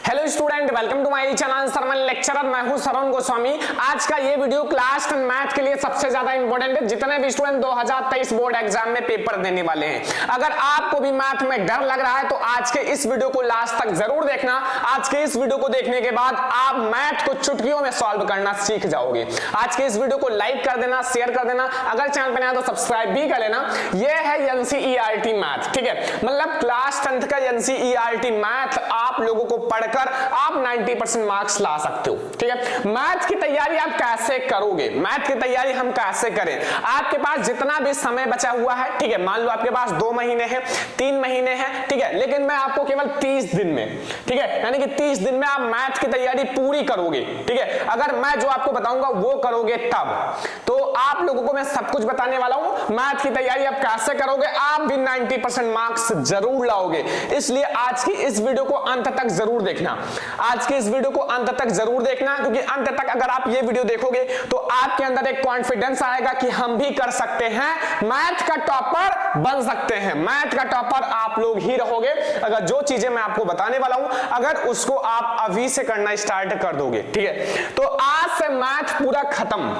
Hello student, welcome to my channel sermon lecturer. मैं हूं सरवण गोस्वामी। आज का ये वीडियो क्लास 10 मैथ के लिए सबसे ज्यादा इंपॉर्टेंट है। जितने भी स्टूडेंट 2023 बोर्ड एग्जाम में पेपर देने वाले हैं, अगर आपको भी मैथ में डर लग रहा है तो आज के इस वीडियो को लास्ट तक जरूर देखना। आज के इस वीडियो को देखने के बाद आप मैथ को चुटकियों में सॉल्व करना सीख जाओगे। आज के इस वीडियो को लाइक कर देना, शेयर कर देना, अगर चैनल पर नया तो सब्सक्राइब भी कर लेना। ये है एनसीईआरटी मैथ, ठीक है, मतलब क्लास 10th का एनसीईआरटी मैथ आप लोगों को पढ़कर आप 90% मार्क्स ला सकते हो। ठीक है, मैथ की तैयारी आप कैसे करोगे, मैथ की तैयारी हम कैसे करें। आपके पास जितना भी समय बचा हुआ है, ठीक है, मान लो आपके पास 2 महीने हैं, 3 महीने हैं, ठीक है, लेकिन मैं आपको केवल 30 दिन में, ठीक है, यानी कि 30 दिन में आप मैथ की तैयारी पूरी करोगे। ठीक है, अगर मैं जो आपको बताऊंगा वो करोगे तब तो आप लोगों को मैं सब कुछ बताने वाला हूं। मैथ की तैयारी आप कैसे करोगे, आप भी 90% मार्क्स जरूर लाओगे। इसलिए आज की इस वीडियो को अंत तक जरूर देखना। आज के इस वीडियो को अंत तक जरूर देखना, क्योंकि अंत तक अगर आप ये वीडियो देखोगे तो आपके अंदर एक कॉन्फिडेंस आएगा कि हम भी कर सकते हैं, मैथ का टॉपर बन सकते हैं। मैथ का टॉपर आप लोग ही रहोगे अगर जो चीजें मैं आपको बताने वाला हूं अगर उसको आप अभी से करना स्टार्ट कर दोगे। ठीक है, तो आज से मैथ पूरा खत्म,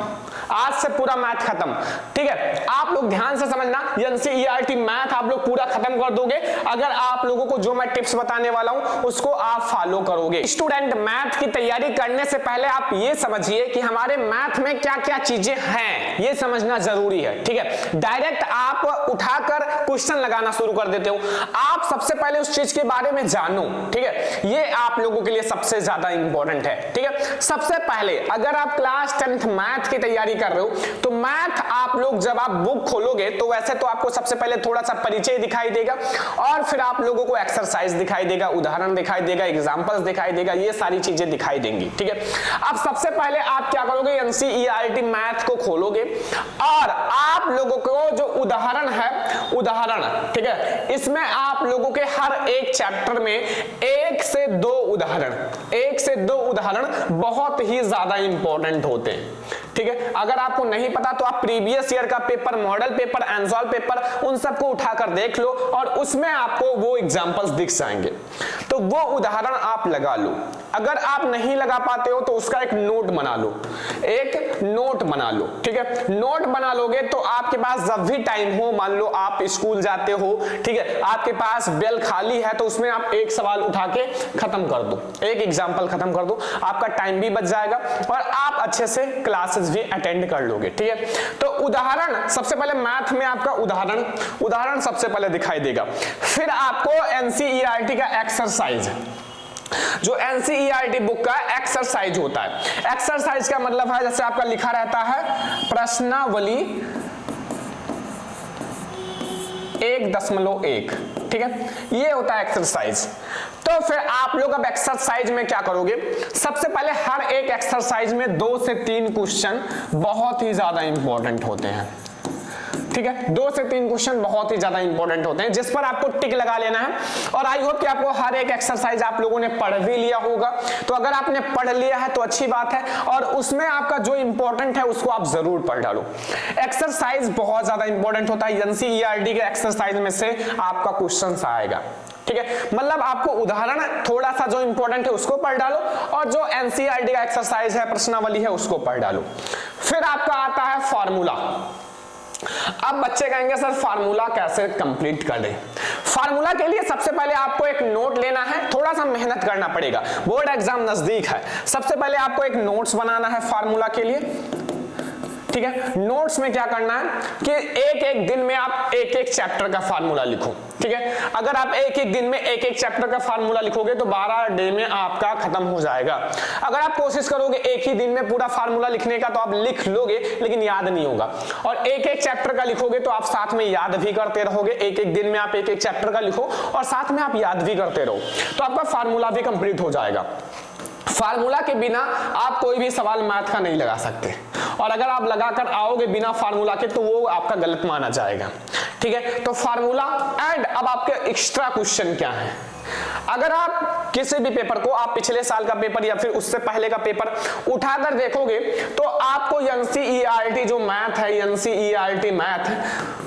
आज से पूरा मैथ खत्म। ठीक है, आप लोग ध्यान से समझना, एनसीईआरटी मैथ आप लोग पूरा खत्म कर दोगे अगर आप लोगों को जो मैं टिप्स बताने वाला हूं उसको आप फॉलो करोगे। स्टूडेंट, मैथ की तैयारी करने से पहले आप ये समझिए कि हमारे मैथ में क्या क्या चीजें हैं, ये समझना जरूरी है। ठीक है, डायरेक्ट आप उठाकर क्वेश्चन लगाना शुरू कर देते हो। आप सबसे पहले उस चीज के बारे में जानो। ठीक है, ये आप लोगों के लिए सबसे ज्यादा इंपॉर्टेंट है। ठीक है, सबसे पहले अगर आप क्लास 10th मैथ की तैयारी कर रहे हो तो मैथ आप लोग जब आप बुक खोलोगे तो वैसे तो आपको सबसे पहले थोड़ा सा परिचय दिखाई देगा और फिर आप लोगों को एक्सरसाइज दिखाई देगा, उदाहरण दिखाई देगा, एग्जांपल्स दिखाई देगा, ये सारी चीजें दिखाई देंगी। ठीक है, अब सबसे पहले आप क्या करोगे, एनसीईआरटी मैथ को खोलोगे और आप लोगों को जो उदाहरण है, उदाहरण, ठीक है, इसमें आप लोगों के हर एक चैप्टर में 1 से 2 उदाहरण, 1 से 2 उदाहरण बहुत ही ज्यादा इंपॉर्टेंट होते हैं। ठीक है, अगर आपको नहीं पता तो आप प्रीवियस ईयर का पेपर, मॉडल पेपर, एंसॉल्व पेपर, उन सबको उठाकर देख लो और उसमें आपको वो एग्जांपल्स दिख जाएंगे, तो वो उदाहरण आप लगा लो। अगर आप नहीं लगा पाते हो तो उसका एक नोट बना लो, एक नोट बना लो। ठीक है, नोट बना लोगे तो आपके पास जब भी टाइम हो, मान लो आप स्कूल जाते हो, ठीक है, आपके पास बेल खाली है तो उसमें आप एक सवाल उठा के खत्म कर दो, एक एग्जांपल खत्म कर दो, आपका टाइम भी बच जाएगा और आप अच्छे से क्लासेस भी अटेंड कर लोगे। ठीक है, तो उदाहरण सबसे पहले मैथ में आपका उदाहरण सबसे पहले दिखाई देगा। फिर आपको एनसीईआरटी का एक्सरसाइज, जो एनसीईआरटी बुक का एक्सरसाइज होता है, एक्सरसाइज का मतलब है जैसे आपका लिखा रहता है प्रश्नावली 1.1, ठीक है, ये होता है एक्सरसाइज। तो फिर आप लोग अब एक्सरसाइज में क्या करोगे, सबसे पहले हर एक एक्सरसाइज में 2 से 3 क्वेश्चन बहुत ही ज्यादा इंपॉर्टेंट होते हैं। ठीक है, 2 से 3 क्वेश्चन बहुत ही ज्यादा इंपॉर्टेंट होते हैं जिस पर आपको टिक लगा लेना है। और आई होप कि आपको हर एक एक्सरसाइज आप लोगों ने पढ़ भी लिया होगा, तो अगर आपने पढ़ लिया है तो अच्छी बात है और उसमें आपका जो इंपॉर्टेंट है उसको आप जरूर पढ़ डालो। एक्सरसाइज बहुत ज्यादा इंपॉर्टेंट होता है, एनसीईआरटी के एक्सरसाइज में से आपका क्वेश्चन आएगा। ठीक है, मतलब आपको उदाहरण थोड़ा सा जो इंपॉर्टेंट है उसको पढ़ डालो और जो एनसीईआरटी का एक्सरसाइज है, प्रश्नावली है, उसको पढ़ डालो। फिर आपका आता है फार्मूला। अब बच्चे कहेंगे सर फार्मूला कैसे कंप्लीट कर दें। फार्मूला के लिए सबसे पहले आपको एक नोट लेना है, थोड़ा सा मेहनत करना पड़ेगा, बोर्ड एग्जाम नजदीक है। सबसे पहले आपको एक नोट्स बनाना है फार्मूला के लिए। ठीक है, नोट्स में क्या करना है कि एक दिन में आप एक चैप्टर का फार्मूला लिखो। ठीक है, अगर आप एक दिन में एक चैप्टर का फार्मूला लिखोगे तो 12 डे में आपका खत्म हो जाएगा। अगर आप कोशिश करोगे एक ही दिन में पूरा फार्मूला लिखने का तो आप लिख लोगे लेकिन याद नहीं होगा, और एक चैप्टर का लिखोगे तो आप साथ में याद भी करते रहोगे। एक दिन में आप एक चैप्टर का लिखो और साथ में आप याद भी करते रहो तो आपका फार्मूला भी कंप्लीट हो जाएगा। फार्मूला के बिना आप कोई भी सवाल मैथ का नहीं लगा सकते, और अगर आप लगाकर आओगे बिना फार्मूला के तो वो आपका गलत माना जाएगा। ठीक है, तो फार्मूला एंड अब आपके एक्स्ट्रा क्वेश्चन क्या है। अगर आप किसी भी पेपर को आप पिछले साल का पेपर या फिर उससे पहले का पेपर उठाकर देखोगे तो आपको एनसीईआरटी जो मैथ है, एनसीईआरटी मैथ,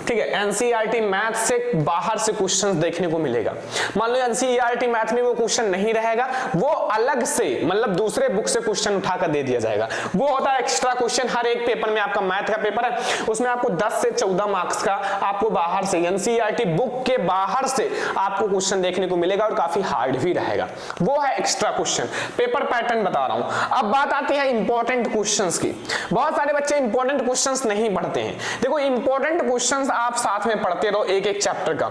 ठीक है, एनसीईआरटी मैथ से बाहर से क्वेश्चंस देखने को मिलेगा। मान लो एनसीईआरटी मैथ में वो क्वेश्चन नहीं रहेगा, वो अलग से मतलब दूसरे बुक से क्वेश्चन उठाकर दे दिया जाएगा। वो होता है एक्स्ट्रा क्वेश्चन। हर एक पेपर में, आपका मैथ का पेपर है उसमें आपको 10 से 14 मार्क्स का आपको बाहर से एनसीईआरटी बुक के बाहर से आपको क्वेश्चन देखने को मिलेगा और काफी हार्ड भी रहेगा। वो है एक्स्ट्रा क्वेश्चन, पेपर पैटर्न बता रहा हूं। अब बात आती है इंपॉर्टेंट क्वेश्चंस की। बहुत सारे बच्चे इंपॉर्टेंट क्वेश्चंस नहीं पढ़ते हैं। देखो इंपॉर्टेंट क्वेश्चंस आप साथ में पढ़ते रहो एक एक चैप्टर का।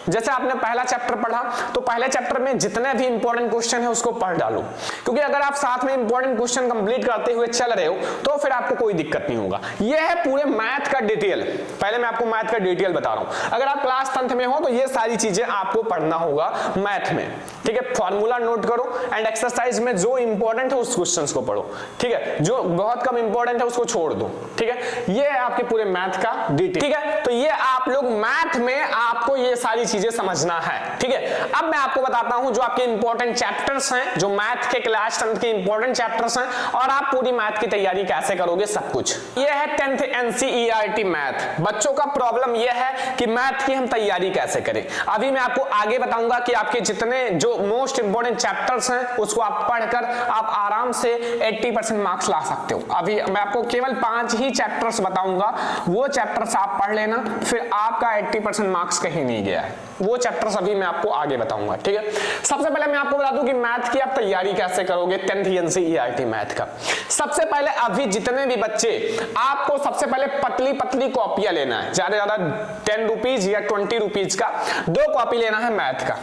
जैसे आपने पहला चैप्टर पढ़ा तो पहले चैप्टर में जितने भी इंपॉर्टेंट क्वेश्चन है उसको पढ़ डालो, क्योंकि अगर आप साथ में इंपॉर्टेंट क्वेश्चन कंप्लीट करते हुए चल रहे हो तो फिर आपको कोई दिक्कत नहीं होगा। यह है पूरे मैथ का डिटेल। पहले मैं आपको मैथ का डिटेल बता रहा हूं। अगर आप क्लास 10th में हो तो ये सारी चीजें आपको पढ़ना होगा मैथ में, ठीक है। फॉर्मूला नोट करो एंड एक्सरसाइज में जो इंपॉर्टेंट है उस क्वेश्चंस को पढ़ो, ठीक है। जो बहुत कम इंपॉर्टेंट है उसको छोड़ दो, ठीक है। ये है आपके पूरे मैथ का डिटेल, ठीक है। तो ये आप लोग मैथ में आपको ये सारी चीजें समझना है, ठीक है। अब मैं आपको बताता हूं जो आपके इंपॉर्टेंट चैप्टर्स हैं, जो मैथ के क्लास 10th के इंपॉर्टेंट चैप्टर्स हैं और आप पूरी मैथ की तैयारी कैसे करोगे सब कुछ। ये है 10th एनसीईआरटी मैथ। बच्चों का प्रॉब्लम ये है कि मैथ की हम तैयारी कैसे करें। अभी मैं आपको आगे बताऊंगा कि आपके जितने जो मोस्ट इंपॉर्टेंट चैप्टर्स हैं उसको आप पढ़कर आप आराम से 80% मार्क्स ला सकते हो। अभी मैं आपको केवल 5 ही चैप्टर्स बताऊंगा, वो चैप्टर्स आप पढ़ लेना, फिर आपका 80% मार्क्स कहीं नहीं गया है। वो चैप्टर्स अभी मैं आपको आगे बताऊंगा, ठीक है। सबसे पहले मैं आपको बता दूं कि मैथ की आप तैयारी कैसे करोगे 10th एनसीईआरटी मैथ का। सबसे पहले अभी जितने भी बच्चे, आपको सबसे पहले पतली पतली कॉपियां लेना है, ज्यादा ज्यादा 10 रुपीज या 20 रुपीज का 2 कॉपी लेना है मैथ का,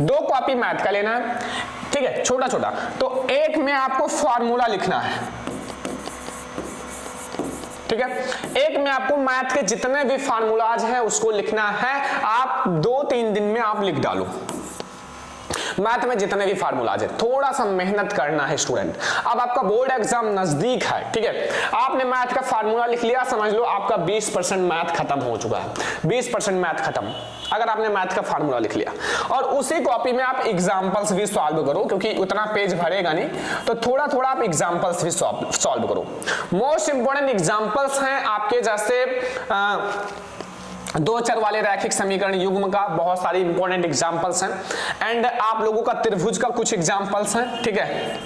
2 कॉपी मैथ का लेना है, ठीक है, छोटा छोटा। तो एक में आपको फॉर्मूला लिखना है, ठीक है। एक में आपको मैथ के जितने भी फार्मूलाज हैं उसको लिखना है। आप 2-3 दिन में आप लिख डालो मैथ में जितने भी फार्मूलाज है। थोड़ा सा मेहनत करना है स्टूडेंट। अब आपका बोर्ड एग्जाम नजदीक है, ठीक है। आपने मैथ का फार्मूला लिख लिया, समझ लो आपका 20% मैथ खत्म हो चुका है। 20% मैथ खत्म अगर आपने मैथ का फार्मूला लिख लिया। और उसी कॉपी में आप एग्जाम्पल्स भी सॉल्व करो, क्योंकि उतना पेज भरेगा नहीं, तो थोड़ा थोड़ा आप एग्जाम्पल्स भी सॉल्व करो। मोस्ट इंपॉर्टेंट एग्जाम्पल्स हैं आपके जैसे 2 चर वाले रैखिक समीकरण युग्म का बहुत सारी इंपॉर्टेंट एग्जांपल्स हैं एंड आप लोगों का त्रिभुज का कुछ एग्जांपल्स हैं, ठीक है।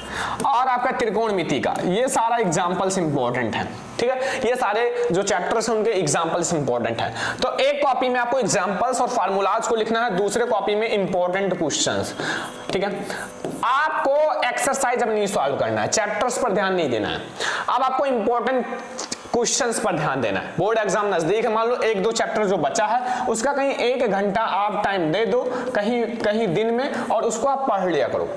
और आपका त्रिकोणमिति का, ये सारा एग्जांपल्स इंपॉर्टेंट है, ठीक है। ये सारे जो चैप्टर्स हैं उनके एग्जांपल्स इंपॉर्टेंट है। तो एक कॉपी में आपको एग्जांपल्स और फार्मूलाज को लिखना है, दूसरे कॉपी में इंपॉर्टेंट क्वेश्चंस, ठीक है। आपको एक्सरसाइज अब नहीं सॉल्व करना है, चैप्टर्स पर ध्यान नहीं देना है। अब आपको इंपॉर्टेंट क्वेश्चंस पर ध्यान देना है। बोर्ड एग्जाम नजदीक है, मान लो 1-2 चैप्टर जो बचा है उसका कहीं 1 घंटा आप टाइम दे दो कहीं दिन में और उसको आप पढ़ लिया करो,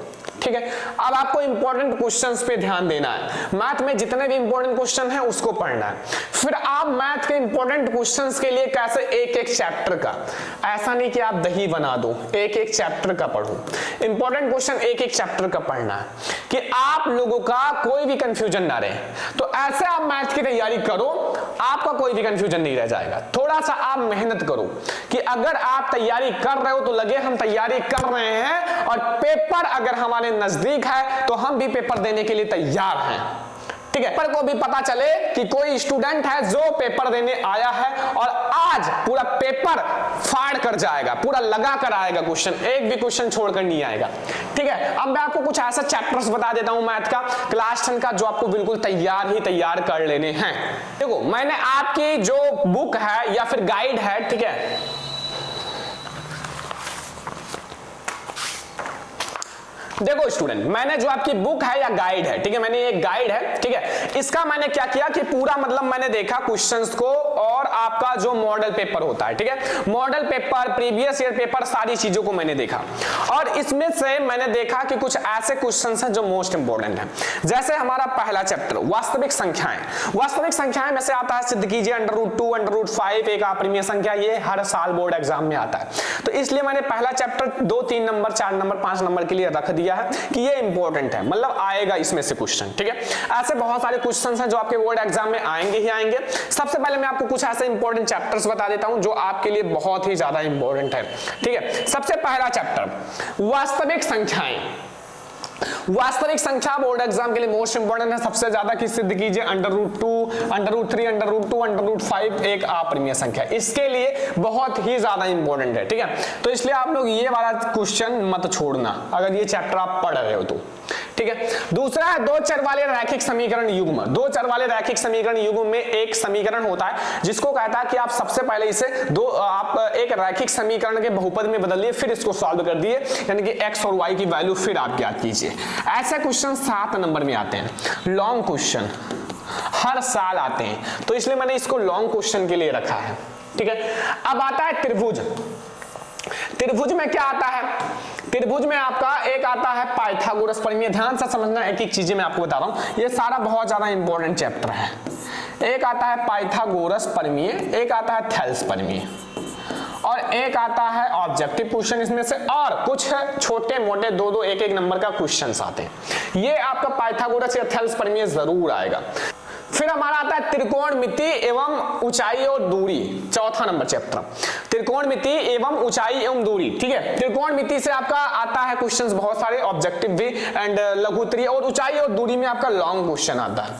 ठीक है। अब आपको इंपॉर्टेंट क्वेश्चंस पे ध्यान देना है। मैथ में जितने भी इंपॉर्टेंट क्वेश्चन हैं उसको पढ़ना है। फिर आप मैथ के इंपॉर्टेंट क्वेश्चंस के लिए कैसे एक चैप्टर का, ऐसा नहीं कि आप दही बना दो, एक चैप्टर का पढ़ो। इंपॉर्टेंट क्वेश्चन एक चैप्टर का पढ़ना है कि आप लोगों का कोई भी कंफ्यूजन ना रहे। तो ऐसे आप मैथ की तैयारी करो, आपका कोई भी कंफ्यूजन नहीं रह जाएगा। थोड़ा सा आप मेहनत करो कि अगर आप तैयारी कर रहे हो तो लगे हम तैयारी कर रहे हैं, और पेपर अगर हमारे नजदीक है तो हम भी पेपर देने के लिए तैयार हैं, ठीक है। पेपर को भी पता चले कि कोई स्टूडेंट है जो पेपर देने आया है और आज पूरा पेपर फाड़ कर जाएगा, पूरा लगा कर आएगा, क्वेश्चन एक भी क्वेश्चन छोड़कर नहीं आएगा, ठीक है। अब मैं आपको कुछ ऐसा चैप्टर्स बता देता हूं मैथ का क्लास 10 का जो आपको बिल्कुल तैयार कर लेने हैं। देखो मैंने आपकी जो बुक है या फिर गाइड है, ठीक है, देखो स्टूडेंट, मैंने जो आपकी बुक है या गाइड है, ठीक है, मैंने एक गाइड है, ठीक है, इसका मैंने क्या किया कि पूरा मतलब मैंने देखा क्वेश्चंस को और आपका जो मॉडल पेपर होता है, ठीक है, model paper, previous year paper, सारी चीजों को मैंने देखा और इसमें से मैंने देखा कि कुछ ऐसे क्वेश्चंस हैं जो मोस्ट इंपोर्टेंट है। जैसे हमारा पहला चैप्टर वास्तविक संख्याएं, वास्तविक संख्याएं में से आता है सिद्ध कीजिए √2, √5 एक अपरिमेय संख्या, ये हर साल बोर्ड एग्जाम में आता है। तो इसलिए मैंने पहला चैप्टर 2, 3 नंबर, 4 नंबर, 5 नंबर के लिए रख दिया है कि ये इंपॉर्टेंट है, मतलब आएगा इसमें से क्वेश्चन, ठीक है। ऐसे बहुत सारे क्वेश्चंस हैं जो आपके बोर्ड एग्जाम में आएंगे ही आएंगे। सबसे पहले मैं आपको कुछ ऐसे इंपॉर्टेंट चैप्टर्स बता देता हूं जो आपके लिए बहुत ही ज्यादा इंपॉर्टेंट है। ठीक है, सबसे पहला चैप्टर वास्तविक संख्याएं। वास्तविक संख्या बोर्ड एग्जाम के लिए मोस्ट इंपोर्टेंट है। सबसे ज्यादा की सिद्ध कीजिए √2, √3, √2, √5 एक अपरिमेय संख्या, इसके लिए बहुत ही ज्यादा इंपॉर्टेंट है। ठीक है, तो इसलिए आप लोग ये वाला क्वेश्चन मत छोड़ना अगर ये चैप्टर आप पढ़ रहे हो तो। ठीक है, दूसरा है दो चर वाले रैखिक समीकरण युग्म। दो चर वाले रैखिक समीकरण युग्म में एक समीकरण होता है जिसको कहता है कि आप सबसे पहले इसे आप एक रैखिक समीकरण के बहुपद में बदलिए, फिर इसको सॉल्व कर दिए, यानी कि x और y की वैल्यू फिर आप ज्ञात कीजिए। ऐसे क्वेश्चन 7 नंबर में आते हैं, लॉन्ग क्वेश्चन हर साल आते हैं, तो इसलिए मैंने इसको लॉन्ग क्वेश्चन के लिए रखा है। ठीक है, अब आता है त्रिभुज। त्रिभुज में क्या आता है? त्रिभुज में आपका एक आता है पाइथागोरस प्रमेय। ध्यान से समझना, एक एक चीजें मैं आपको बता रहा हूं, ये सारा बहुत ज्यादा इंपॉर्टेंट चैप्टर है। एक आता है पाइथागोरस प्रमेय, एक आता है थेल्स प्रमेय, और एक आता है ऑब्जेक्टिव क्वेश्चन इसमें से, और कुछ छोटे मोटे 2-2 1-1 नंबर का क्वेश्चंस आते हैं। ये आपका पाइथागोरस या थेल्स प्रमेय जरूर आएगा। फिर हमारा आता है त्रिकोणमिति एवं ऊंचाई और दूरी, चौथा नंबर चैप्टर, त्रिकोणमिति एवं ऊंचाई एवं दूरी। ठीक है, त्रिकोणमिति से आपका आता है क्वेश्चंस बहुत सारे, ऑब्जेक्टिव भी एंड लघुत्तरीय, और ऊंचाई और दूरी में आपका लॉन्ग क्वेश्चन आता है।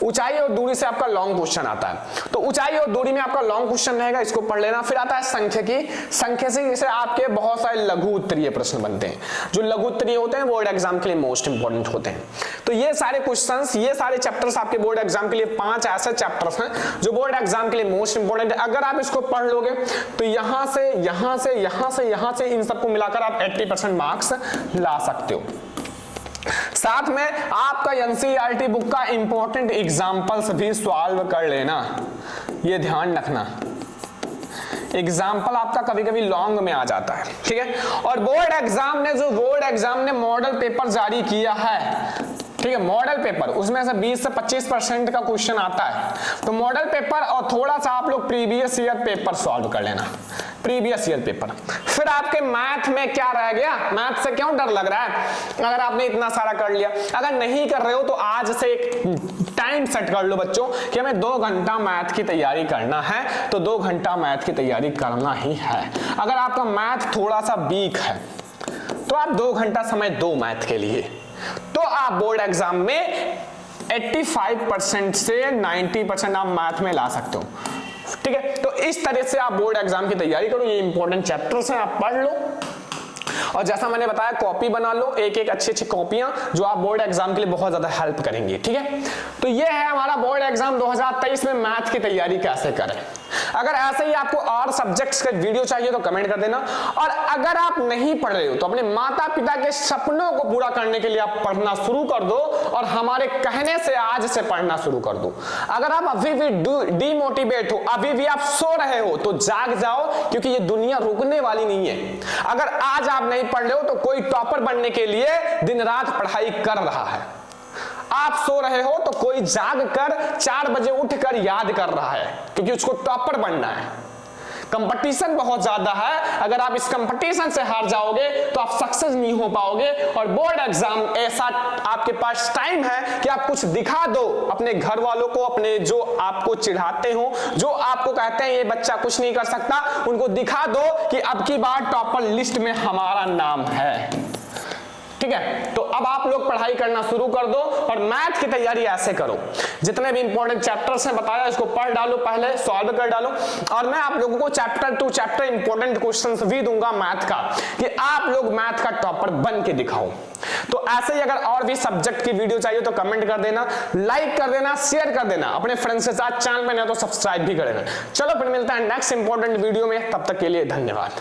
ऊंचाई और दूरी से आपका लॉन्ग क्वेश्चन आता है, तो ऊंचाई और दूरी में आपका लॉन्ग क्वेश्चन रहेगा, इसको पढ़ लेना। फिर आता है सांख्यिकी। सांख्यिकी से आपके बहुत सारे लघु उत्तरीय प्रश्न बनते हैं, जो लघु उत्तरीय होते हैं बोर्ड एग्जाम के लिए मोस्ट इंपोर्टेंट होते हैं। तो ये सारे क्वेश्चंस, ये सारे चैप्टर्स आपके बोर्ड एग्जाम के लिए 5 ऐसे चैप्टर्स हैं जो बोर्ड एग्जाम के लिए मोस्ट इंपोर्टेंट है। अगर आप इसको पढ़ लोगे तो यहां से यहां से यहां से यहां से इन सबको मिलाकर आप 80% मार्क्स ला सकते हो। साथ में आपका एनसीईआरटी बुक का इंपॉर्टेंट एग्जांपल्स भी सॉल्व कर लेना, ये ध्यान रखना। एग्जाम्पल आपका कभी कभी लॉन्ग में आ जाता है। ठीक है, और बोर्ड एग्जाम ने मॉडल पेपर जारी किया है। ठीक है, मॉडल पेपर, उसमें से 20 से 25% का क्वेश्चन आता है, तो मॉडल पेपर और थोड़ा सा आप लोग प्रीवियस ईयर पेपर सॉल्व कर लेना, प्रीवियस ईयर पेपर। फिर आपके मैथ में क्या रह गया? मैथ से क्यों डर लग रहा है अगर आपने इतना सारा कर लिया? अगर नहीं कर रहे हो तो आज से एक टाइम सेट कर लो बच्चों कि हमें 2 घंटा मैथ की तैयारी करना है, तो 2 घंटा मैथ की तैयारी करना ही है। अगर आपका मैथ थोड़ा सा वीक है तो आप 2 घंटा समय दो मैथ के लिए, तो आप बोर्ड एग्जाम में 85% से 90% आप मैथ में ला सकते हो। ठीक है, तो इस तरह से आप बोर्ड एग्जाम की तैयारी करो। ये इंपॉर्टेंट चैप्टर्स हैं, आप पढ़ लो, और जैसा मैंने बताया कॉपी बना लो, एक एक अच्छी कॉपियां जो आप बोर्ड एग्जाम के लिए बहुत ज्यादा हेल्प करेंगी। ठीक है, तो ये है हमारा बोर्ड एग्जाम 2023 में मैथ की तैयारी कैसे करें। अगर ऐसे ही आपको और सब्जेक्ट्स का वीडियो चाहिए तो कमेंट कर देना, और अगर आप नहीं पढ़ रहे हो तो अपने माता पिता के सपनों को पूरा करने के लिए आप पढ़ना शुरू कर दो, और हमारे कहने से आज से पढ़ना शुरू कर दो। अगर आप अभी भी डिमोटिवेट हो, अभी भी आप सो रहे हो, तो जाग जाओ, क्योंकि ये दुनिया रुकने वाली नहीं है। अगर आज आप नहीं पढ़ रहे हो तो कोई टॉपर बनने के लिए दिन रात पढ़ाई कर रहा है। आप सो रहे हो तो कोई जाग कर 4 बजे उठकर याद कर रहा है, क्योंकि उसको टॉपर बनना है। कंपटीशन बहुत ज्यादा है, अगर आप इस कंपटीशन से हार जाओगे तो आप सक्सेस नहीं हो पाओगे। और बोर्ड एग्जाम ऐसा आपके पास टाइम है कि आप कुछ दिखा दो अपने घर वालों को, अपने जो आपको चिढ़ाते हो, जो आपको कहते हैं ये बच्चा कुछ नहीं कर सकता, उनको दिखा दो कि अब की बार टॉपर लिस्ट में हमारा नाम है। ठीक है, तो अब आप लोग पढ़ाई करना शुरू कर दो, और मैथ की तैयारी ऐसे करो, जितने भी इंपॉर्टेंट चैप्टर्स हैं बताया इसको पढ़ डालो, पहले सॉल्व कर डालो, और मैं आप लोगों को chapter two chapter important questions भी दूंगा मैथ का, कि आप लोग मैथ का टॉपर बन के दिखाओ। तो ऐसे ही अगर और भी सब्जेक्ट की वीडियो चाहिए तो कमेंट कर देना, लाइक कर देना, शेयर कर देना अपने फ्रेंड्स के साथ, चैनल पे नहीं तो सब्सक्राइब भी कर देना। चलो फिर मिलता है नेक्स्ट इंपॉर्टेंट वीडियो में, तब तक के लिए धन्यवाद।